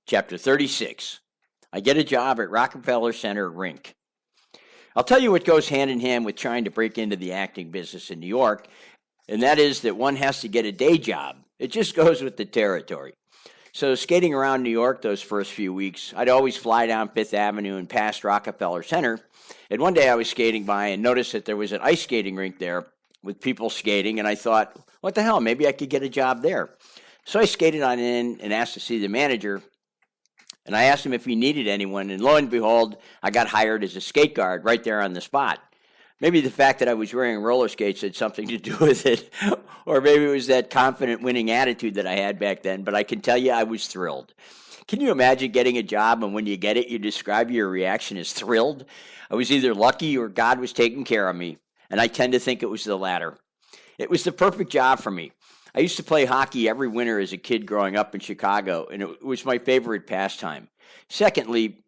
Chapter 36. I get a job at Rockefeller Center Rink. I'll tell you what goes hand in hand with trying to break into the acting business in New York, and that is that one has to get a day job. It just goes with the territory. So skating around New York those first few weeks, I'd always fly down Fifth Avenue and past Rockefeller Center. And one day I was skating by and noticed that there was an ice skating rink there with people skating, and I thought, what the hell, maybe I could get a job there. So I skated on in and asked to see the manager, and I asked him if he needed anyone, and lo and behold, I got hired as a skate guard right there on the spot. Maybe the fact that I was wearing roller skates had something to do with it, or maybe it was that confident winning attitude that I had back then, but I can tell you I was thrilled. Can you imagine getting a job and when you get it, you describe your reaction as thrilled? I was either lucky or God was taking care of me, and I tend to think it was the latter. It was the perfect job for me. I used to play hockey every winter as a kid growing up in Chicago, and it was my favorite pastime. Secondly,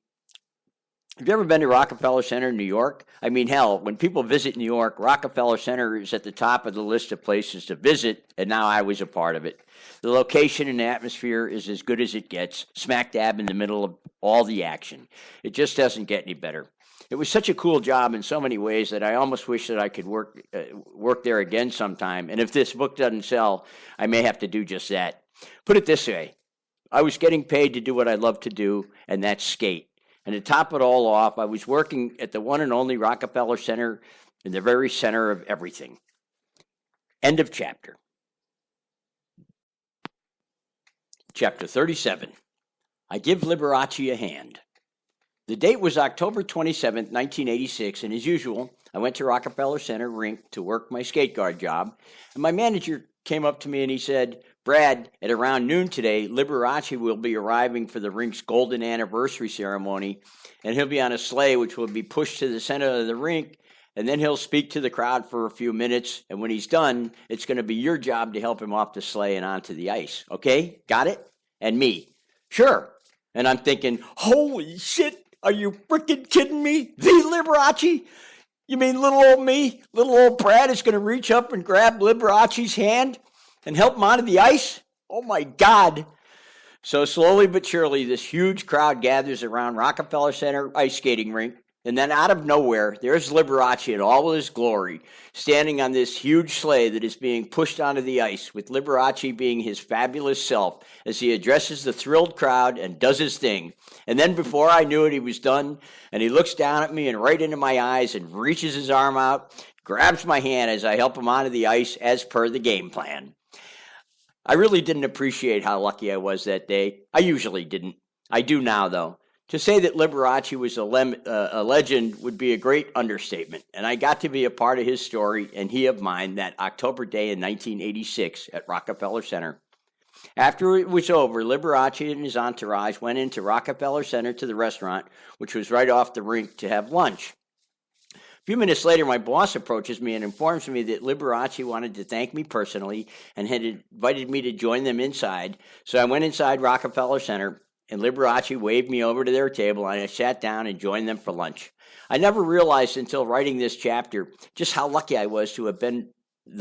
have you ever been to Rockefeller Center in New York? I mean, hell, when people visit New York, Rockefeller Center is at the top of the list of places to visit, and now I was a part of it. The location and atmosphere is as good as it gets, smack dab in the middle of all the action. It just doesn't get any better. It was such a cool job in so many ways that I almost wish that I could work there again sometime. And if this book doesn't sell, I may have to do just that. Put it this way. I was getting paid to do what I love to do, and that's skate. And to top it all off, I was working at the one and only Rockefeller Center in the very center of everything. End of chapter. Chapter 37. I give Liberace a hand. The date was October 27, 1986, and as usual, I went to Rockefeller Center Rink to work my skate guard job, and my manager came up to me and he said, Brad, at around noon today, Liberace will be arriving for the rink's golden anniversary ceremony, and he'll be on a sleigh which will be pushed to the center of the rink, and then he'll speak to the crowd for a few minutes, and when he's done, it's going to be your job to help him off the sleigh and onto the ice. Okay? Got it? And me, sure. And I'm thinking, holy shit! Are you freaking kidding me? The Liberace? You mean little old me, little old Brad is going to reach up and grab Liberace's hand and help him onto the ice? Oh my God. So slowly but surely, this huge crowd gathers around Rockefeller Center ice skating rink. And then out of nowhere, there's Liberace in all of his glory, standing on this huge sleigh that is being pushed onto the ice, with Liberace being his fabulous self as he addresses the thrilled crowd and does his thing. And then before I knew it, he was done, and he looks down at me and right into my eyes and reaches his arm out, grabs my hand as I help him onto the ice as per the game plan. I really didn't appreciate how lucky I was that day. I usually didn't. I do now, though. To say that Liberace was a legend would be a great understatement, and I got to be a part of his story and he of mine that October day in 1986 at Rockefeller Center. After it was over, Liberace and his entourage went into Rockefeller Center to the restaurant, which was right off the rink, to have lunch. A few minutes later, my boss approaches me and informs me that Liberace wanted to thank me personally and had invited me to join them inside, so I went inside Rockefeller Center, and Liberace waved me over to their table, and I sat down and joined them for lunch. I never realized until writing this chapter just how lucky I was to have been with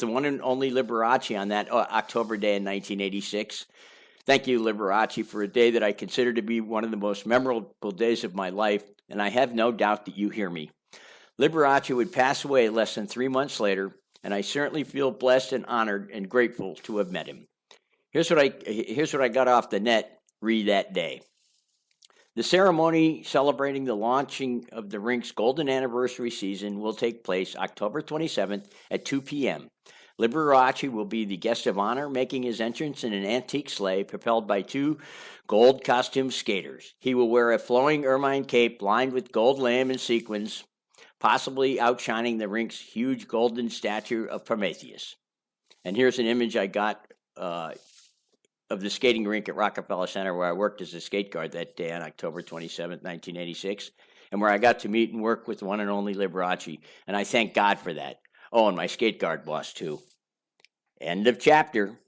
the one and only Liberace on that October day in 1986. Thank you, Liberace, for a day that I consider to be one of the most memorable days of my life, and I have no doubt that you hear me. Liberace would pass away less than 3 months later, and I certainly feel blessed and honored and grateful to have met him. Here's what I got off the net. Read that day. The ceremony celebrating the launching of the rink's golden anniversary season will take place October 27th at 2 p.m. Liberace will be the guest of honor, making his entrance in an antique sleigh propelled by 2 gold costume skaters. He will wear a flowing ermine cape lined with gold lamb and sequins, possibly outshining the rink's huge golden statue of Prometheus. And here's an image I got of the skating rink at Rockefeller Center where I worked as a skate guard that day on October 27, 1986, and where I got to meet and work with the one and only Liberace, and I thank God for that. Oh, and my skate guard boss, too. End of chapter.